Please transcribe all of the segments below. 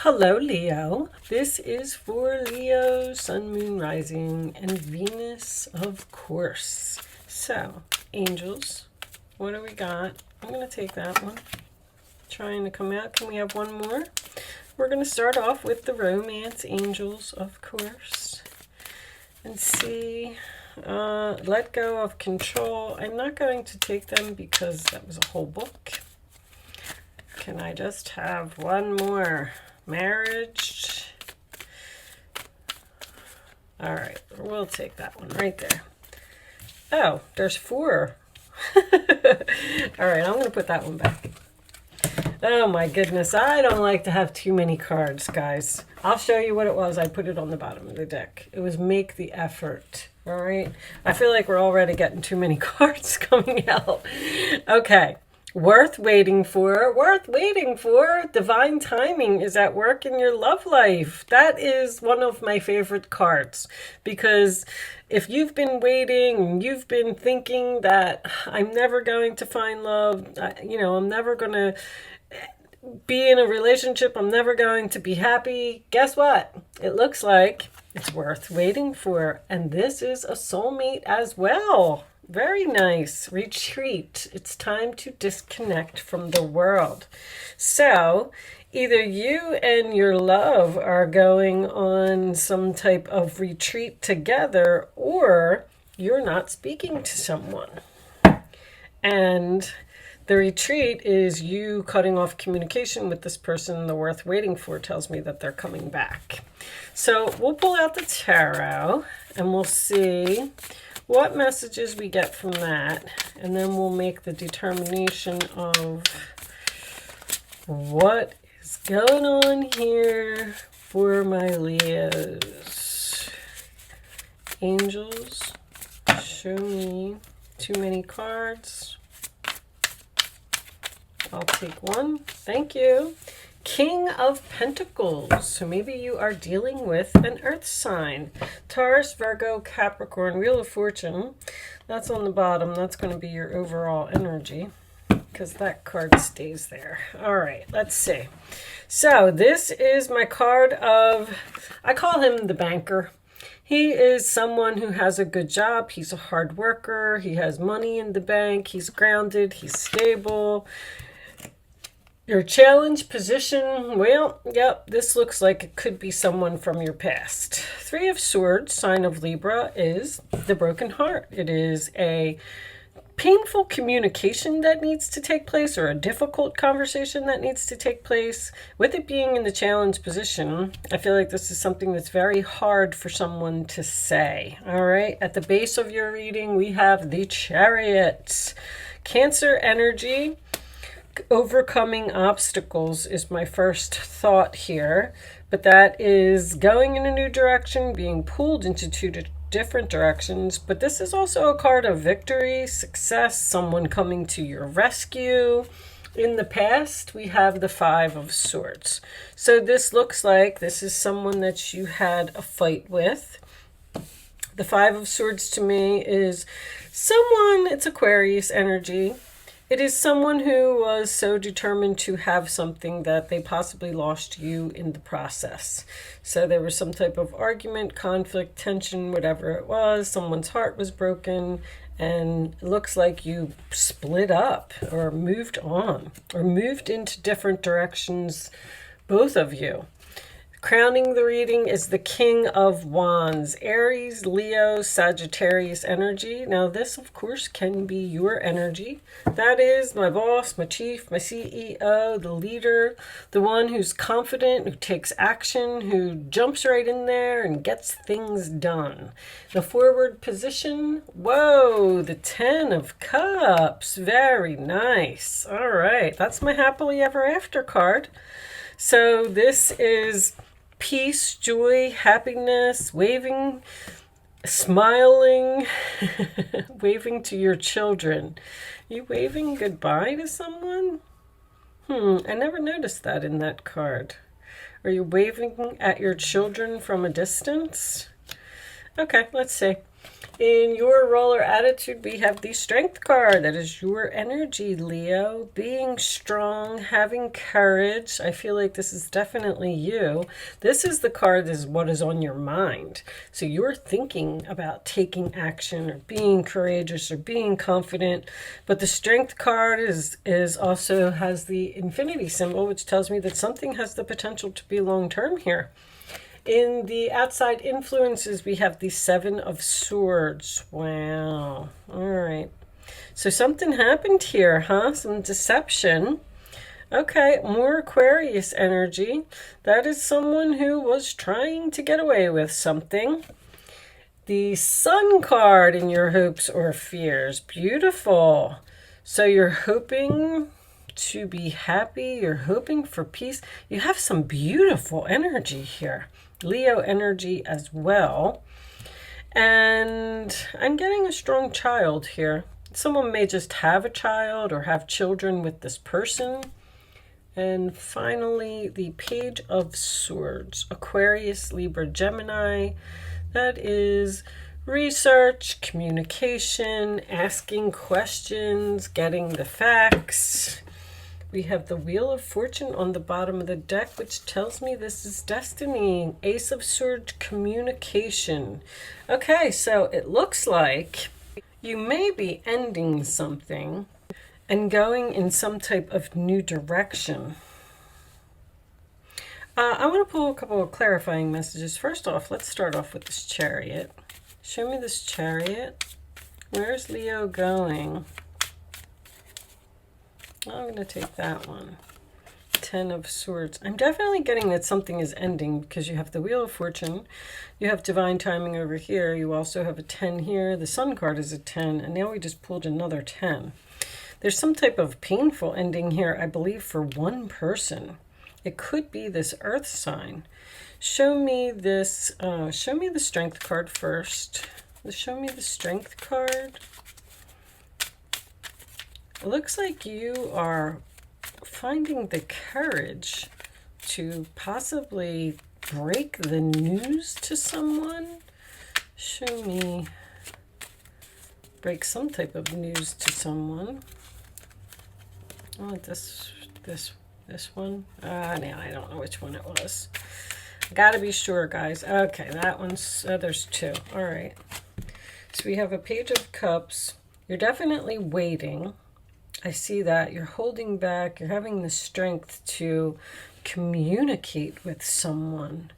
Hello, Leo. This is for Leo, Sun, Moon, Rising, and Venus, of course. So, angels, what do we got? I'm going to take that one. Trying to come out. Can we have one more? We're going to start off with the romance angels, of course, and see. Let go of control. I'm not going to take them because that was a whole book. Can I just have one more? Marriage. All right, we'll take that one right there. Oh, there's 4. All right, I'm going to put that one back. Oh my goodness, I don't like to have too many cards, guys. I'll show you what it was. I put it on the bottom of the deck. It was make the effort. All right. I feel like we're already getting too many cards coming out. Okay. Worth waiting for, divine timing is at work in your love life. That is one of my favorite cards, because if you've been waiting, you've been thinking that I'm never going to find love, I'm never going to be in a relationship, I'm never going to be happy. Guess what? It looks like it's worth waiting for, and this is a soulmate as well. Very nice. Retreat. It's time to disconnect from the world. So, either you and your love are going on some type of retreat together, or you're not speaking to someone. And the retreat is you cutting off communication with this person. The worth waiting for tells me that they're coming back. So, we'll pull out the tarot and we'll see what messages we get from that, and then we'll make the determination of what is going on here for my Leos. Angels, show me too many cards. I'll take one. Thank you. King of Pentacles. So maybe you are dealing with an earth sign. Taurus, Virgo, Capricorn, Wheel of Fortune. That's on the bottom. That's going to be your overall energy, because that card stays there. All right, let's see. So this is my card of, I call him the banker. He is someone who has a good job. He's a hard worker. He has money in the bank. He's grounded. He's stable. Your challenge position, well, yep, this looks like it could be someone from your past. 3 of Swords, sign of Libra, is the broken heart. It is a painful communication that needs to take place, or a difficult conversation that needs to take place. With it being in the challenge position, I feel like this is something that's very hard for someone to say. All right, at the base of your reading, we have the Chariot. Cancer energy. Overcoming obstacles is my first thought here, but that is going in a new direction, being pulled into 2 different directions. But this is also a card of victory, success, someone coming to your rescue. In the past, we have the 5 of Swords. So this looks like this is someone that you had a fight with. The 5 of Swords to me is someone, it's Aquarius energy. It is someone who was so determined to have something that they possibly lost you in the process. So there was some type of argument, conflict, tension, whatever it was. Someone's heart was broken, and it looks like you split up or moved on or moved into different directions, both of you. Crowning the reading is the King of Wands, Aries, Leo, Sagittarius energy. Now this, of course, can be your energy. That is my boss, my chief, my CEO, the leader, the one who's confident, who takes action, who jumps right in there and gets things done. The forward position, whoa, the 10 of Cups. Very nice. All right, that's my happily ever after card. So this is peace, joy, happiness, waving, smiling, waving to your children. Are you waving goodbye to someone? I never noticed that in that card. Are you waving at your children from a distance? Okay, let's see. In your roller attitude, we have the Strength card. That is your energy, Leo. Being strong, having courage. I feel like this is definitely you. This is the card that is what is on your mind. So you're thinking about taking action or being courageous or being confident. But the Strength card is also has the infinity symbol, which tells me that something has the potential to be long-term here. In the outside influences, we have the Seven of Swords. Wow. All right. So something happened here, huh? Some deception. Okay, more Aquarius energy. That is someone who was trying to get away with something. The Sun card in your hopes or fears. Beautiful. So you're hoping to be happy. You're hoping for peace. You have some beautiful energy here. Leo energy as well. And I'm getting a strong child here. Someone may just have a child or have children with this person. And finally, the Page of Swords. Aquarius, Libra, Gemini. That is research, communication, asking questions, getting the facts. We have the Wheel of Fortune on the bottom of the deck, which tells me this is destiny. Ace of Swords, communication. Okay, so it looks like you may be ending something and going in some type of new direction. I want to pull a couple of clarifying messages. First off, let's start off with this Chariot. Show me this Chariot. Where's Leo going? I'm going to take that one. Ten of Swords. I'm definitely getting that something is ending because you have the Wheel of Fortune. You have divine timing over here. You also have a 10 here. The Sun card is a 10. And now we just pulled another 10. There's some type of painful ending here, I believe, for one person. It could be this Earth sign. Show me this. Show me the Strength card first. Show me the Strength card. It looks like you are finding the courage to possibly break the news to someone. Show me break some type of news to someone. Oh, this one. Now I don't know which one it was. Gotta be sure, guys. Okay, that one's there's two. All right. So we have a Page of Cups. You're definitely waiting. I see that you're holding back. You're having the strength to communicate with someone.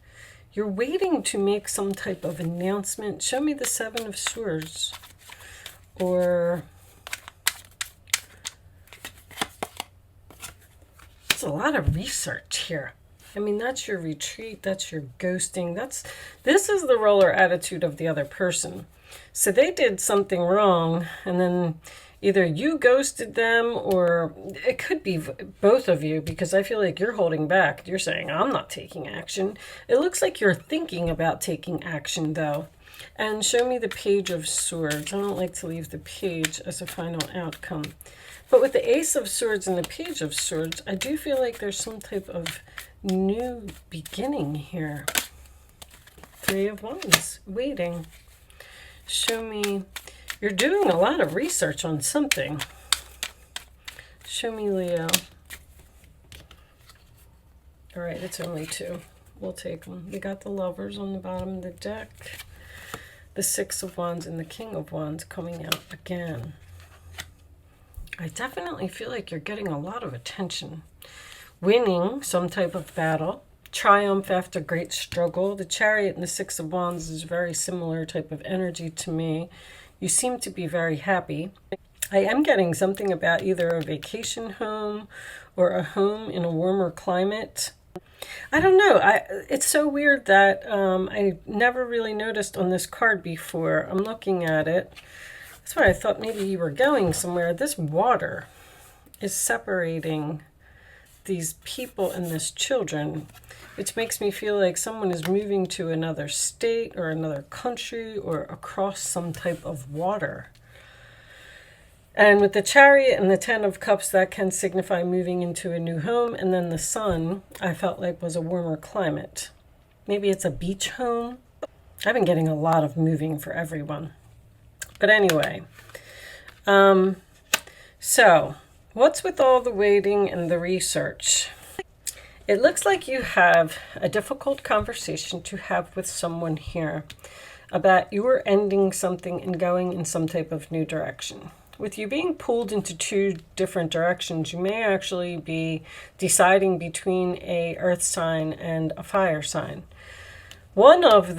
You're waiting to make some type of announcement. Show me the Seven of Swords. Or it's a lot of research here. I mean, that's your retreat. That's your ghosting. This is the roller attitude of the other person. So they did something wrong, and then either you ghosted them, or it could be both of you, because I feel like you're holding back. You're saying, I'm not taking action. It looks like you're thinking about taking action, though. And show me the Page of Swords. I don't like to leave the page as a final outcome. But with the Ace of Swords and the Page of Swords, I do feel like there's some type of new beginning here. Three of Wands, waiting. Show me, you're doing a lot of research on something. Show me Leo. All right, it's only two. We'll take them. We got the Lovers on the bottom of the deck. The Six of Wands and the King of Wands coming out again. I definitely feel like you're getting a lot of attention. Winning some type of battle. Triumph after great struggle. The Chariot and the Six of Wands is very similar type of energy to me. You seem to be very happy. I am getting something about either a vacation home or a home in a warmer climate. I don't know. It's so weird that I never really noticed on this card before. I'm looking at it. That's why I thought maybe you were going somewhere. This water is separating these people and this children, which makes me feel like someone is moving to another state or another country or across some type of water. And with the Chariot and the Ten of Cups, that can signify moving into a new home. And then the Sun, I felt like was a warmer climate. Maybe it's a beach home. I've been getting a lot of moving for everyone. But anyway, so what's with all the waiting and the research? It looks like you have a difficult conversation to have with someone here about you are ending something and going in some type of new direction. With you being pulled into two different directions, you may actually be deciding between a earth sign and a fire sign. One of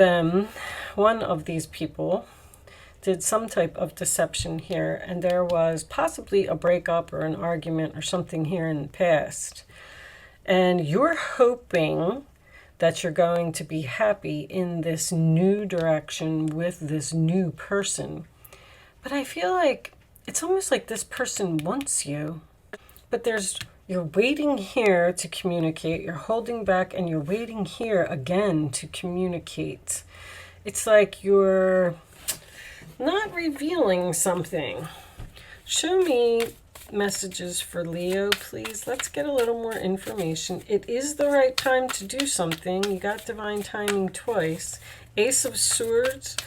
these people did some type of deception here, and there was possibly a breakup or an argument or something here in the past. And you're hoping that you're going to be happy in this new direction with this new person. But I feel like it's almost like this person wants you. But you're waiting here to communicate. You're holding back and you're waiting here again to communicate. It's like you're not revealing something. Show me messages for Leo, please. Let's get a little more information. It is the right time to do something. You got divine timing twice. Ace of Swords,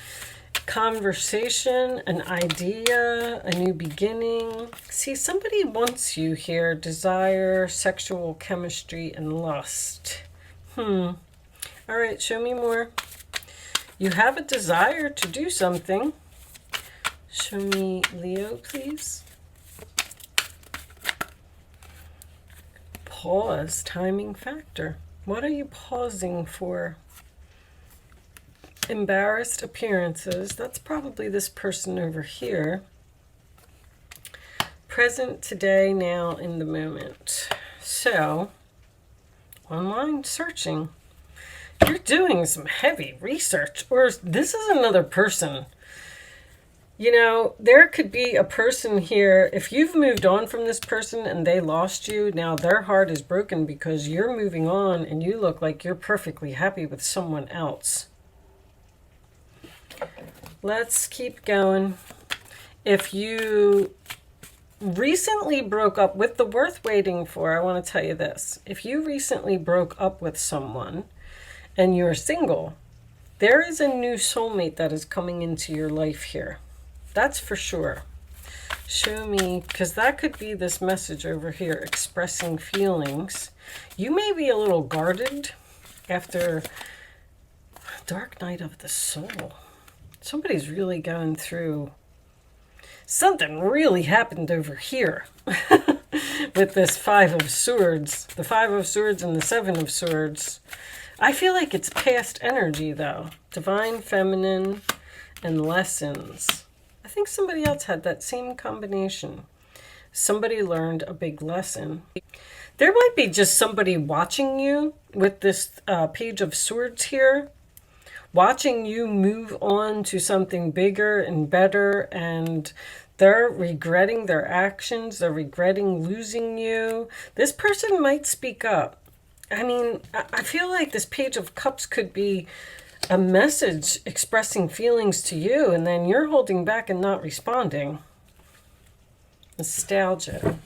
conversation, an idea, a new beginning. See, somebody wants you here. Desire, sexual chemistry, and lust. All right, show me more. You have a desire to do something. Show me Leo, please. Pause, timing factor. What are you pausing for? Embarrassed appearances. That's probably this person over here. Present, today, now, in the moment. So, online searching. You're doing some heavy research, or this is another person. You know, there could be a person here, if you've moved on from this person and they lost you, now their heart is broken because you're moving on and you look like you're perfectly happy with someone else. Let's keep going. If you recently broke up with the worth waiting for, I want to tell you this. If you recently broke up with someone and you're single, there is a new soulmate that is coming into your life here. That's for sure. Show me, because that could be this message over here, expressing feelings. You may be a little guarded after dark night of the soul. Somebody's really going through something. Really happened over here with this Five of Swords. The Five of Swords and the Seven of Swords. I feel like it's past energy though. Divine feminine and lessons. I think somebody else had that same combination. Somebody learned a big lesson. There might be just somebody watching you with this Page of Swords here. Watching you move on to something bigger and better, and they're regretting their actions. They're regretting losing you. This person might speak up. I mean, I feel like this Page of Cups could be a message expressing feelings to you, and then you're holding back and not responding. Nostalgia.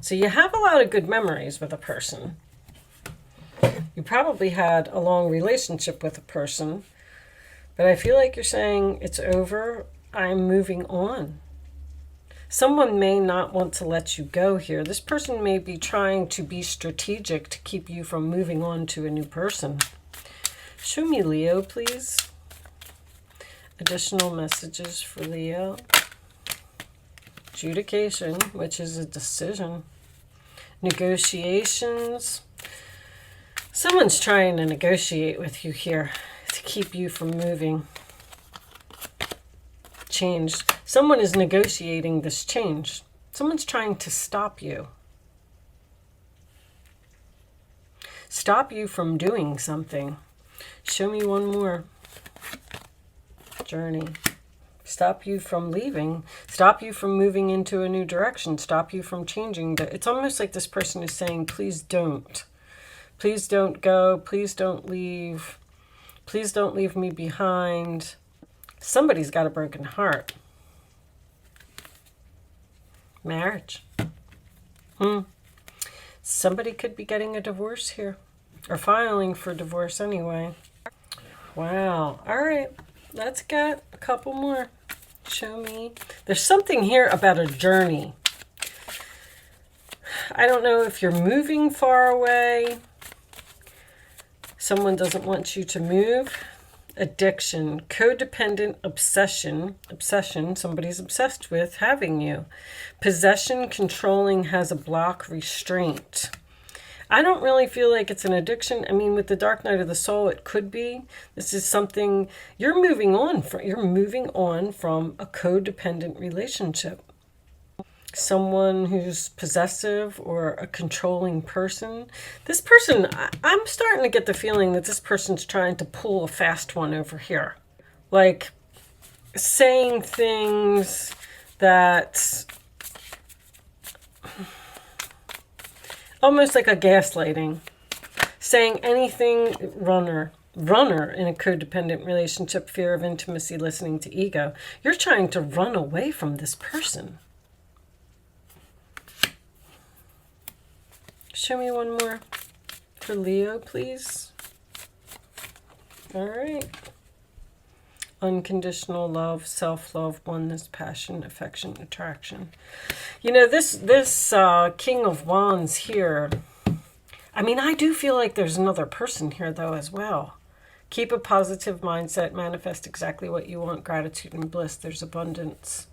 So you have a lot of good memories with a person. You probably had a long relationship with a person, but I feel like you're saying it's over. I'm moving on. Someone may not want to let you go here. This person may be trying to be strategic to keep you from moving on to a new person. Show me Leo, please. Additional messages for Leo. Adjudication, which is a decision. Negotiations. Someone's trying to negotiate with you here to keep you from moving. Change. Someone is negotiating this change. Someone's trying to stop you. Stop you from doing something. Show me one more. Journey. Stop you from leaving. Stop you from moving into a new direction. Stop you from changing. It's almost like this person is saying, please don't. Please don't go. Please don't leave. Please don't leave me behind. Somebody's got a broken heart. Marriage. Somebody could be getting a divorce here. Or filing for divorce anyway. Wow. All right. Let's get a couple more. Show me. There's something here about a journey. I don't know if you're moving far away. Someone doesn't want you to move. Addiction, codependent obsession. Obsession, somebody's obsessed with having you. Possession, controlling, has a block, restraint. I don't really feel like it's an addiction. I mean, with the dark night of the soul, it could be. This is something you're moving on from. You're moving on from a codependent relationship. Someone who's possessive or a controlling person. This person, I'm starting to get the feeling that this person's trying to pull a fast one over here. Like saying things that almost like a gaslighting. Saying anything, runner in a codependent relationship, fear of intimacy, listening to ego. You're trying to run away from this person. Show me one more for Leo, please. All right. Unconditional love, self-love, oneness, passion, affection, attraction. You know, this King of Wands here, I mean, I do feel like there's another person here, though, as well. Keep a positive mindset, manifest exactly what you want, gratitude and bliss. There's abundance.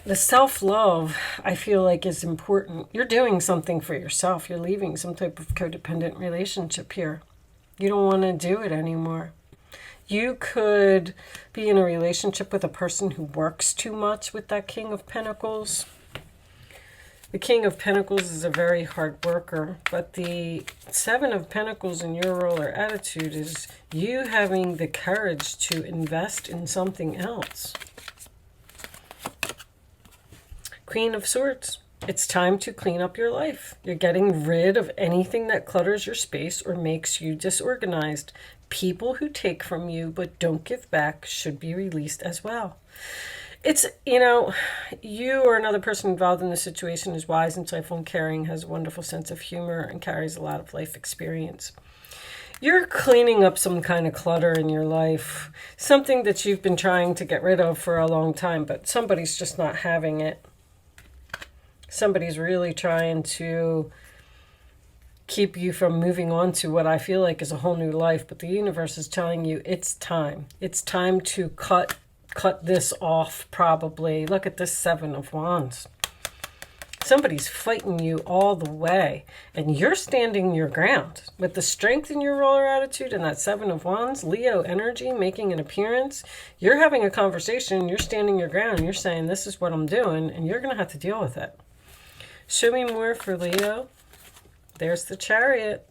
The self-love, I feel like, is important. You're doing something for yourself. You're leaving some type of codependent relationship here. You don't want to do it anymore. You could be in a relationship with a person who works too much with that King of Pentacles. The King of Pentacles is a very hard worker, but the Seven of Pentacles in your role or attitude is you having the courage to invest in something else. Queen of Swords. It's time to clean up your life. You're getting rid of anything that clutters your space or makes you disorganized. People who take from you but don't give back should be released as well. It's, you know, you or another person involved in the situation is wise, insightful, and caring, has a wonderful sense of humor, and carries a lot of life experience. You're cleaning up some kind of clutter in your life, something that you've been trying to get rid of for a long time, but somebody's just not having it. Somebody's really trying to keep you from moving on to what I feel like is a whole new life. But the universe is telling you it's time. It's time to cut this off, probably. Look at this Seven of Wands. Somebody's fighting you all the way. And you're standing your ground. With the strength in your roller attitude and that Seven of Wands, Leo energy making an appearance, you're having a conversation, you're standing your ground, and you're saying, this is what I'm doing, and you're going to have to deal with it. Show me more for Leo. There's the Chariot.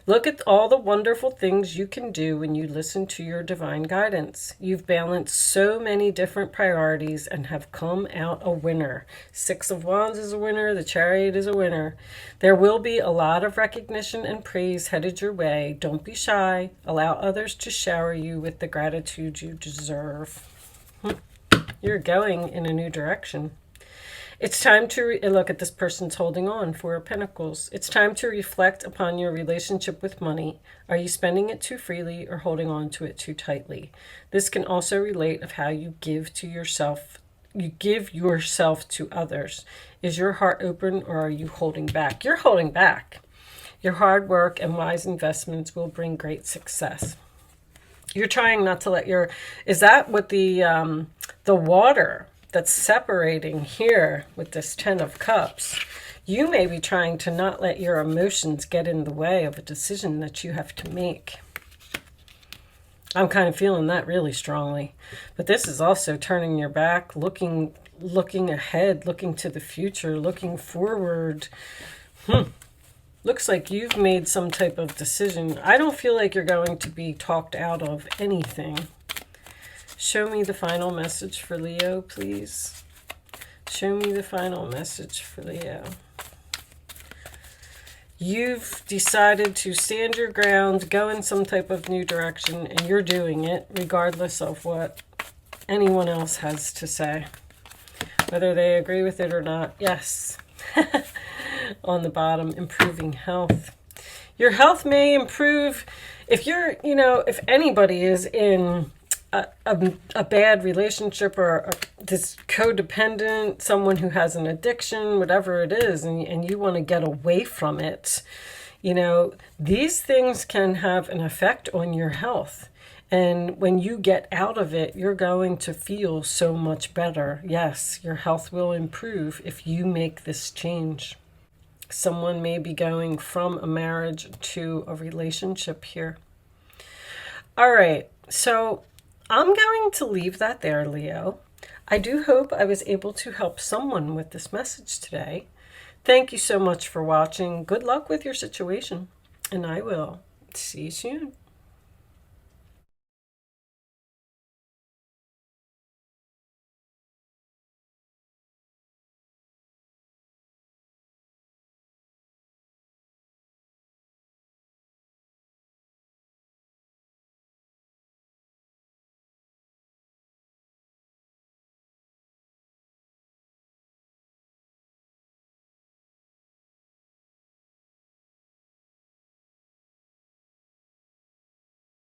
Look at all the wonderful things you can do when you listen to your divine guidance. You've balanced so many different priorities and have come out a winner. Six of Wands is a winner. The Chariot is a winner. There will be a lot of recognition and praise headed your way. Don't be shy. Allow others to shower you with the gratitude you deserve. You're going in a new direction. It's time to look at this person's holding on, Four of Pentacles. It's time to reflect upon your relationship with money. Are you spending it too freely or holding on to it too tightly? This can also relate of how you give to yourself. You give yourself to others. Is your heart open or are you holding back? You're holding back. Your hard work and wise investments will bring great success. You're trying not to let your... Is that what the water that's separating here with this Ten of Cups? You may be trying to not let your emotions get in the way of a decision that you have to make. I'm kind of feeling that really strongly. But this is also turning your back, looking ahead, looking to the future, looking forward. Looks like you've made some type of decision. I don't feel like you're going to be talked out of anything. Show me the final message for Leo, please. Show me the final message for Leo. You've decided to stand your ground, go in some type of new direction, and you're doing it regardless of what anyone else has to say. Whether they agree with it or not. Yes. On the bottom, improving health. Your health may improve if you're, if anybody is in a bad relationship or this codependent, someone who has an addiction, whatever it is, and you want to get away from it, these things can have an effect on your health. And when you get out of it, you're going to feel so much better. Yes, your health will improve if you make this change. Someone may be going from a marriage to a relationship here. All right, so I'm going to leave that there, Leo. I do hope I was able to help someone with this message today. Thank you so much for watching. Good luck with your situation, and I will see you soon.